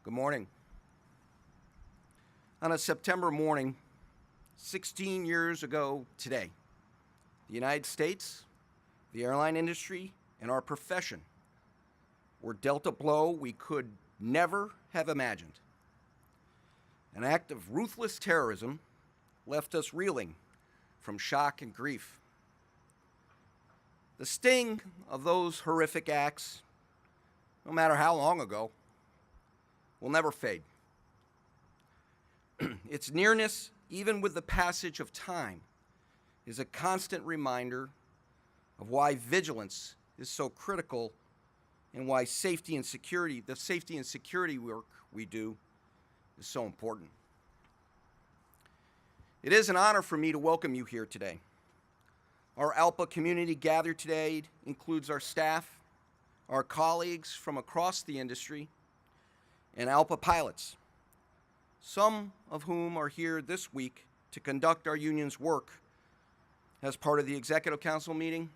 Good morning. On a September morning, 16 years ago today, the United States, the airline industry, and our profession were dealt a blow we could never have imagined. An act of ruthless terrorism left us reeling from shock and grief. The sting of those horrific acts, no matter how long ago, will never fade. Its nearness, even with the passage of time, is a constant reminder of why vigilance is so critical and why the safety and security work we do is so important. It is an honor for me to welcome you here today. Our ALPA community gathered today includes our staff, our colleagues from across the industry, and ALPA pilots, some of whom are here this week to conduct our union's work as part of the Executive Council meeting,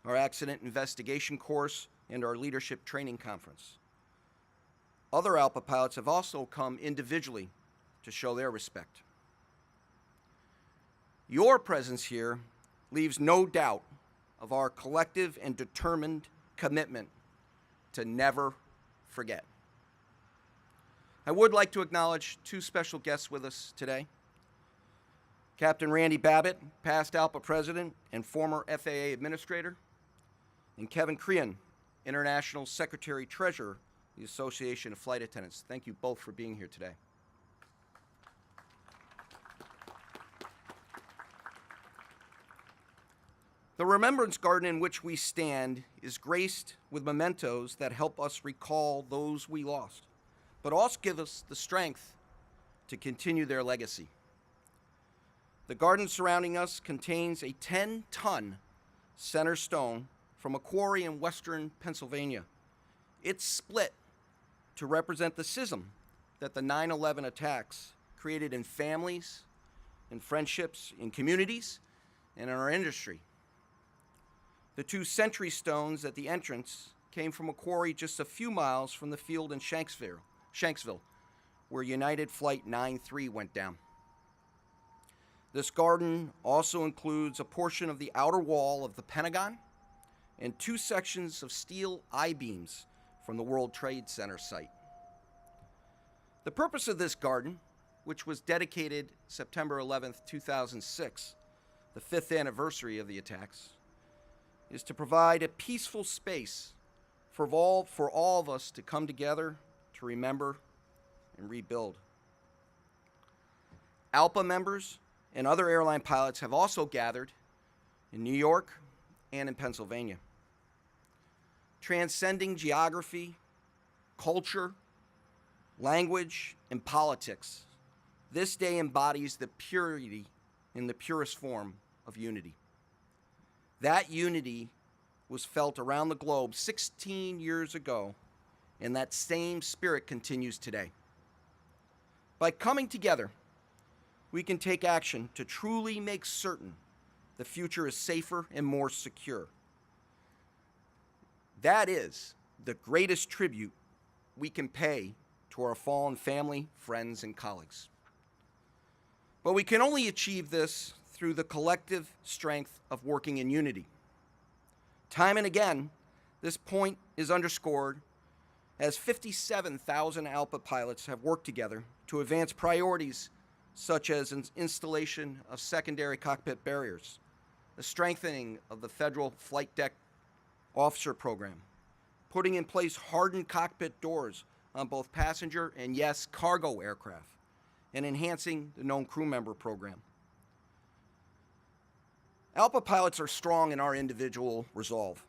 our accident investigation course, and our leadership training conference. Other ALPA pilots have also come individually to show their respect. Your presence here leaves no doubt of our collective and determined commitment to never forget. I would like to acknowledge two special guests with us today. Captain Randy Babbitt, past ALPA president and former FAA administrator, and Kevin Crean, International Secretary-Treasurer, the Association of Flight Attendants. Thank you both for being here today. The Remembrance Garden in which we stand is graced with mementos that help us recall those we lost, but also give us the strength to continue their legacy. The garden surrounding us contains a 10-ton center stone from a quarry in western Pennsylvania. It's split to represent the schism that the 9/11 attacks created in families, in friendships, in communities, and in our industry. The two sentry stones at the entrance came from a quarry just a few miles from the field in Shanksville, where United Flight 93 went down. This garden also includes a portion of the outer wall of the Pentagon and two sections of steel I-beams from the World Trade Center site. The purpose of this garden, which was dedicated September 11th, 2006, the 5th anniversary of the attacks, is to provide a peaceful space for all of us to come together to remember and rebuild. ALPA members and other airline pilots have also gathered in New York and in Pennsylvania. Transcending geography, culture, language, and politics, this day embodies the purity in the purest form of unity. That unity was felt around the globe 16 years ago, and that same spirit continues today. By coming together, we can take action to truly make certain the future is safer and more secure. That is the greatest tribute we can pay to our fallen family, friends, and colleagues. But we can only achieve this through the collective strength of working in unity. Time and again, this point is underscored as 57,000 ALPA pilots have worked together to advance priorities such as an installation of secondary cockpit barriers, the strengthening of the federal flight deck officer program, putting in place hardened cockpit doors on both passenger and, yes, cargo aircraft, and enhancing the known crew member program. ALPA pilots are strong in our individual resolve,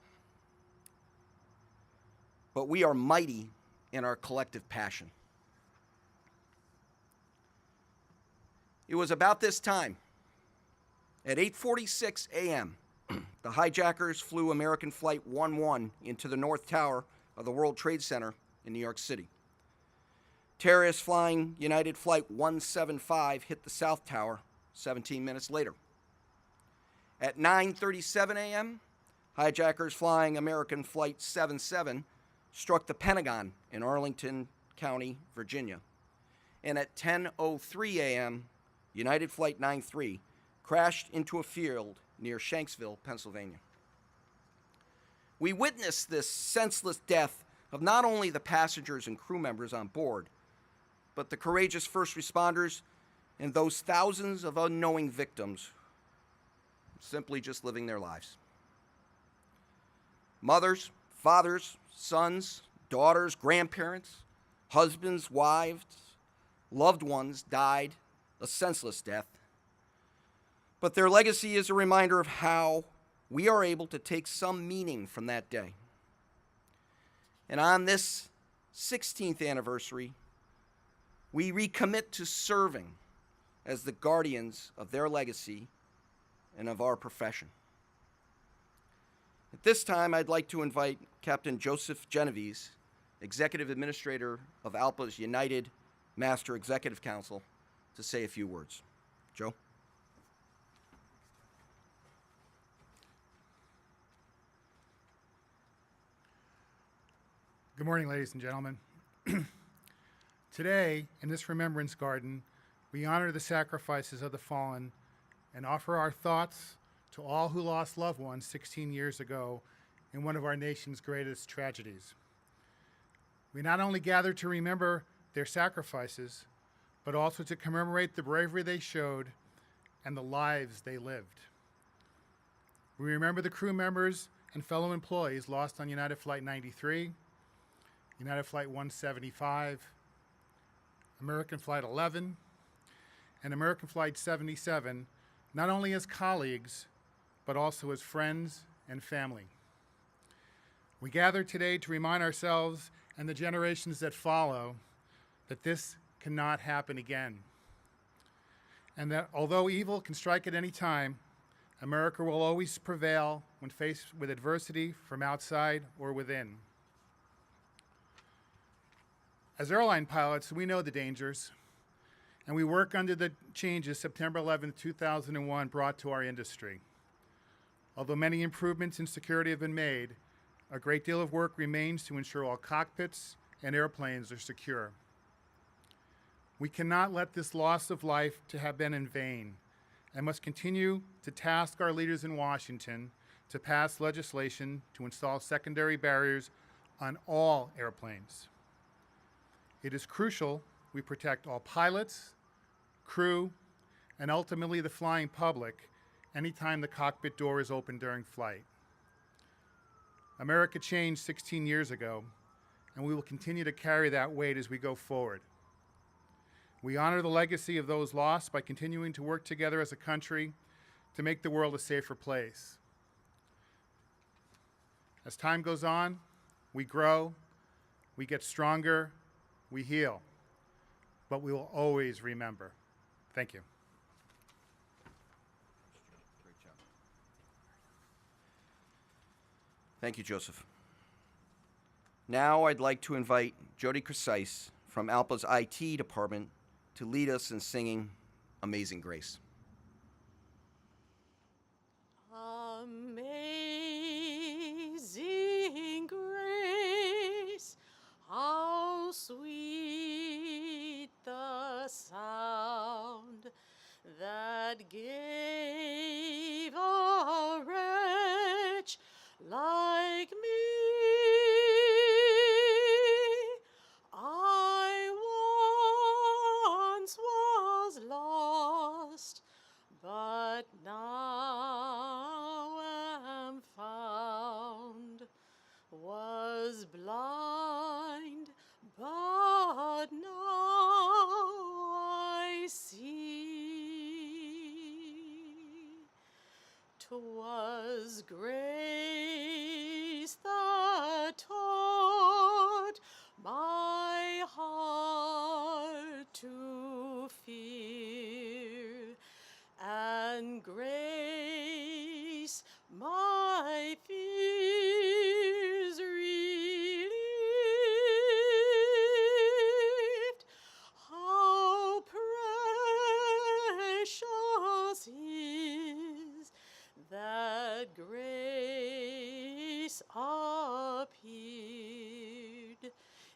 but we are mighty in our collective passion. It was about this time, at 8:46 a.m., the hijackers flew American Flight 11 into the North Tower of the World Trade Center in New York City. Terrorists flying United Flight 175 hit the South Tower 17 minutes later. At 9:37 a.m., hijackers flying American Flight 77 struck the Pentagon in Arlington, County, Virginia. And at 10:03 a.m., United Flight 93 crashed into a field near Shanksville, Pennsylvania. We witnessed this senseless death of not only the passengers and crew members on board, but the courageous first responders and those thousands of unknowing victims simply just living their lives. Mothers, fathers, sons, daughters, grandparents, husbands, wives, loved ones died a senseless death. But their legacy is a reminder of how we are able to take some meaning from that day. And on this 16th anniversary, we recommit to serving as the guardians of their legacy and of our profession. At this time, I'd like to invite Captain Joseph Genovese, Executive Administrator of ALPA's United Master Executive Council, to say a few words. Joe? Good morning, ladies and gentlemen. Today, in this Remembrance Garden, we honor the sacrifices of the fallen and offer our thoughts to all who lost loved ones 16 years ago in one of our nation's greatest tragedies. We not only gather to remember their sacrifices, but also to commemorate the bravery they showed and the lives they lived. We remember the crew members and fellow employees lost on United Flight 93, United Flight 175, American Flight 11, and American Flight 77, not only as colleagues, but also as friends and family. We gather today to remind ourselves and the generations that follow that this cannot happen again. And that although evil can strike at any time, America will always prevail when faced with adversity from outside or within. As airline pilots, we know the dangers, and we work under the changes September 11, 2001 brought to our industry. Although many improvements in security have been made, a great deal of work remains to ensure all cockpits and airplanes are secure. We cannot let this loss of life to have been in vain and must continue to task our leaders in Washington to pass legislation to install secondary barriers on all airplanes. It is crucial we protect all pilots, crew, and ultimately the flying public anytime the cockpit door is open during flight. America changed 16 years ago, and we will continue to carry that weight as we go forward. We honor the legacy of those lost by continuing to work together as a country to make the world a safer place. As time goes on, we grow, we get stronger, we heal, but we will always remember. Thank you. Great job. Thank you, Joseph. Now I'd like to invite Jody Precise from ALPA's IT department to lead us in singing Amazing Grace. Amazing grace, how sweet the sound that gave a wretch like me. I once was lost, but now am found, was blind, but now I see. 'Twas grace that taught my heart to fear, and grace my fears relieved. How precious is that grace appeared.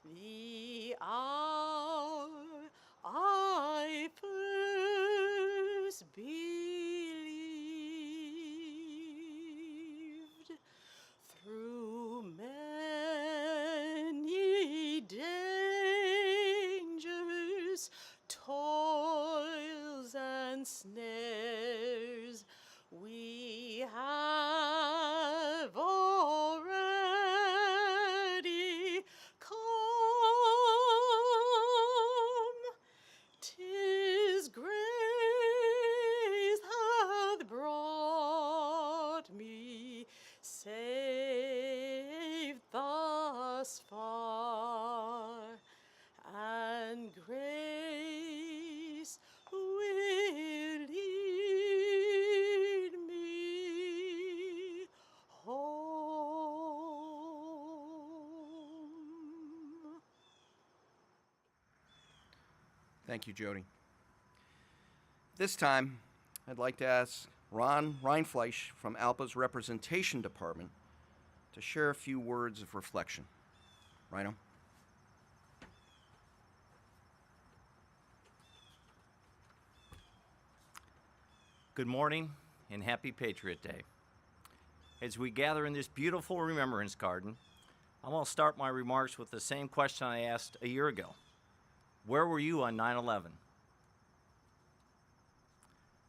The hour I first believed. Through many dangers, toils, and snares, we have already come. 'Tis grace hath brought me safe thus far, and grace will lead me home. Thank you, Jody. This time, I'd like to ask Ron Reinfleisch from ALPA's Representation Department to share a few words of reflection. Rhino? Good morning and happy Patriot Day. As we gather in this beautiful Remembrance Garden, I want to start my remarks with the same question I asked a year ago. Where were you on 9/11?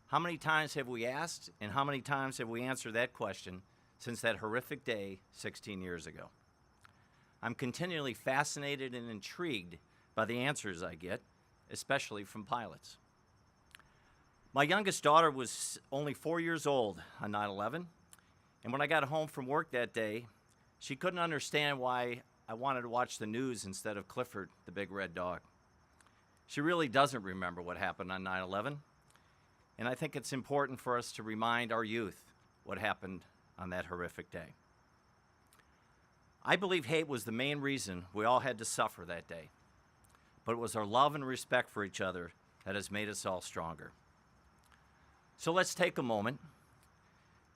How many times have we asked, and how many times have we answered that question since that horrific day 16 years ago? I'm continually fascinated and intrigued by the answers I get, especially from pilots. My youngest daughter was only 4 years old on 9/11, and when I got home from work that day, she couldn't understand why I wanted to watch the news instead of Clifford, the big red dog. She really doesn't remember what happened on 9/11, and I think it's important for us to remind our youth what happened on that horrific day. I believe hate was the main reason we all had to suffer that day, but it was our love and respect for each other that has made us all stronger. So let's take a moment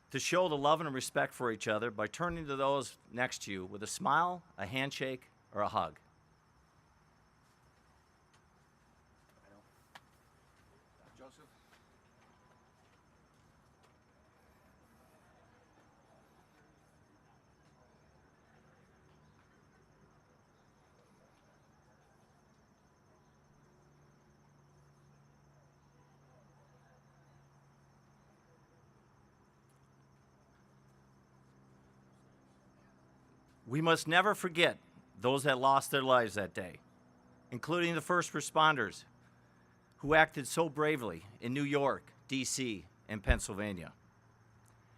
to show the love and respect for each other by turning to those next to you with a smile, a handshake, or a hug. Joseph? We must never forget those that lost their lives that day, including the first responders who acted so bravely in New York, D.C., and Pennsylvania.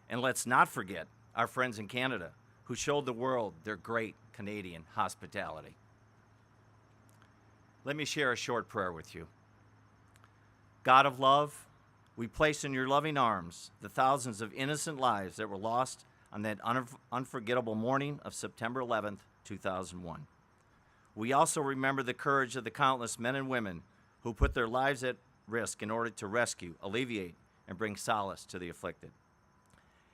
And let's not forget our friends in Canada who showed the world their great Canadian hospitality. Let me share a short prayer with you. God of love, we place in your loving arms the thousands of innocent lives that were lost on that unforgettable morning of September 11th, 2001. We also remember the courage of the countless men and women who put their lives at risk in order to rescue, alleviate, and bring solace to the afflicted.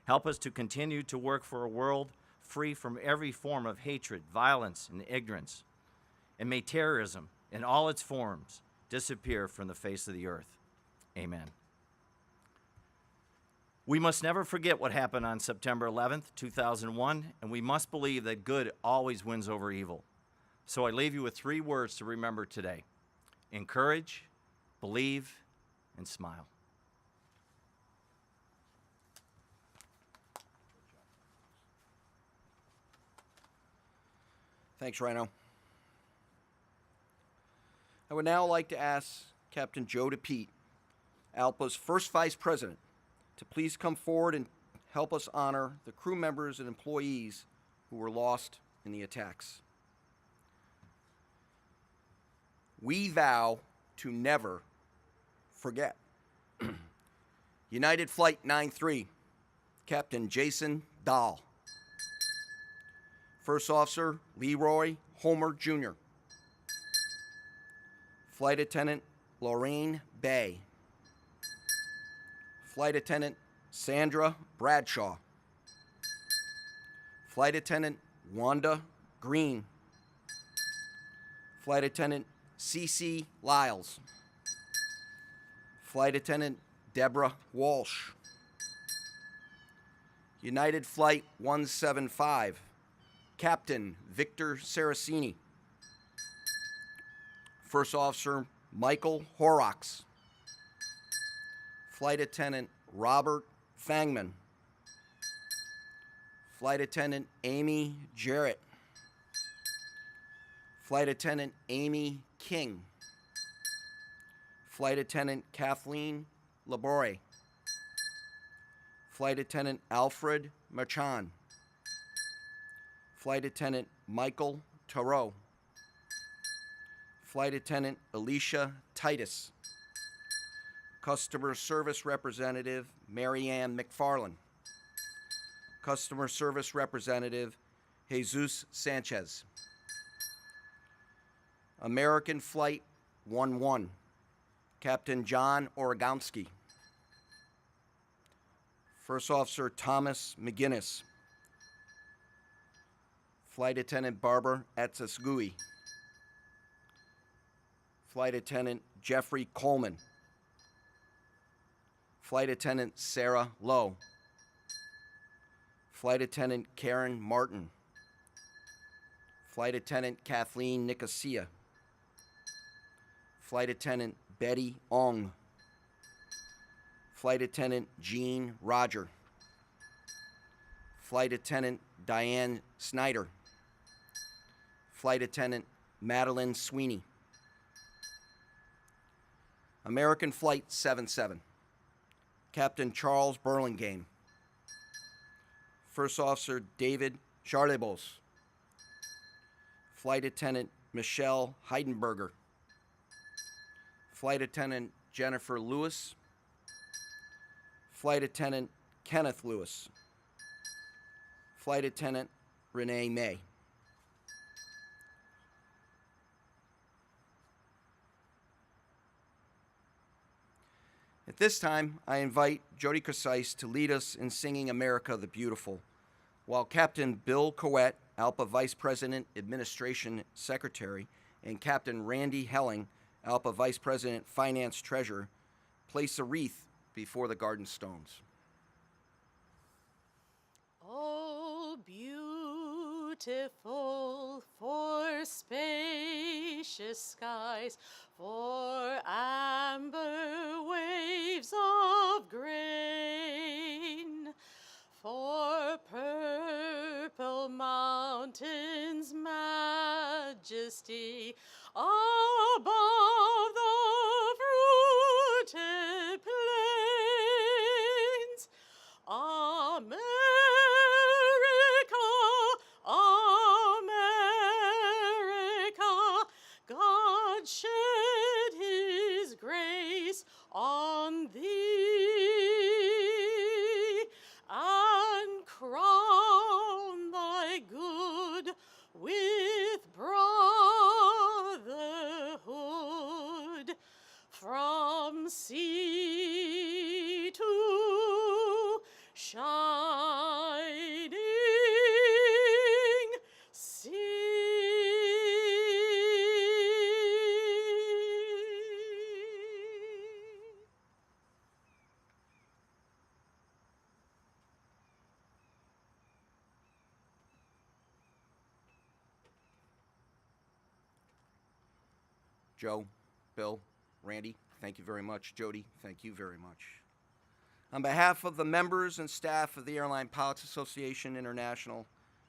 Help us to continue to work for a world free from every form of hatred, violence, and ignorance. And may terrorism, in all its forms, disappear from the face of the earth. Amen. We must never forget what happened on September 11th, 2001, and we must believe that good always wins over evil. So I leave you with 3 words to remember today: encourage, believe, and smile. Thanks, Rhino. I would now like to ask Captain Joe DePete, ALPA's first Vice President, to please come forward and help us honor the crew members and employees who were lost in the attacks. We vow to never forget. United Flight 93, Captain Jason Dahl. First Officer Leroy Homer, Jr. Flight Attendant Lorraine Bay. Flight Attendant Sandra Bradshaw. Flight Attendant Wanda Green. Flight Attendant C.C. Lyles. Flight Attendant Deborah Walsh. United Flight 175, Captain Victor Saracini. First Officer Michael Horrocks. Flight Attendant Robert Fangman. Flight Attendant Amy Jarrett. Flight Attendant Amy King. Flight Attendant Kathleen Labore. Flight Attendant Alfred Machan. Flight Attendant Michael Tarot. Flight Attendant Alicia Titus. Customer Service Representative Marianne McFarland. Customer Service Representative Jesus Sanchez. American Flight 11, Captain John Orogomsky. First Officer Thomas McGinnis. Flight Attendant Barbara Atsasgui. Flight Attendant Jeffrey Coleman. Flight Attendant Sarah Lowe. Flight Attendant Karen Martin. Flight Attendant Kathleen Nicosia. Flight Attendant Betty Ong. Flight Attendant Jean Roger. Flight Attendant Diane Snyder. Flight Attendant Madeline Sweeney. American Flight 77, Captain Charles Burlingame. First Officer David Charlebos. Flight Attendant Michelle Heidenberger. Flight Attendant Jennifer Lewis. Flight Attendant Kenneth Lewis. Flight Attendant Renee May. At this time, I invite Jody Casais to lead us in singing America the Beautiful, while Captain Bill Coet, ALPA Vice President, Administration Secretary, and Captain Randy Helling, ALPA Vice President, Finance Treasurer, place a wreath before the garden stones. Oh, beautiful for spacious skies, for amber waves of grain, for purple mountains' majesty above the fruited plains. America, America, God shed his grace on thee and crown thy good with brotherhood from sea to shining sea. Joe, Bill, Randy, thank you very much. Jody, thank you very much. On behalf of the members and staff of the Airline Pilots Association International,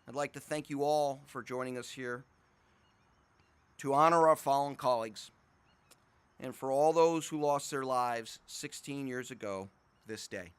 I'd like to thank you all for joining us here to honor our fallen colleagues and for all those who lost their lives 16 years ago this day.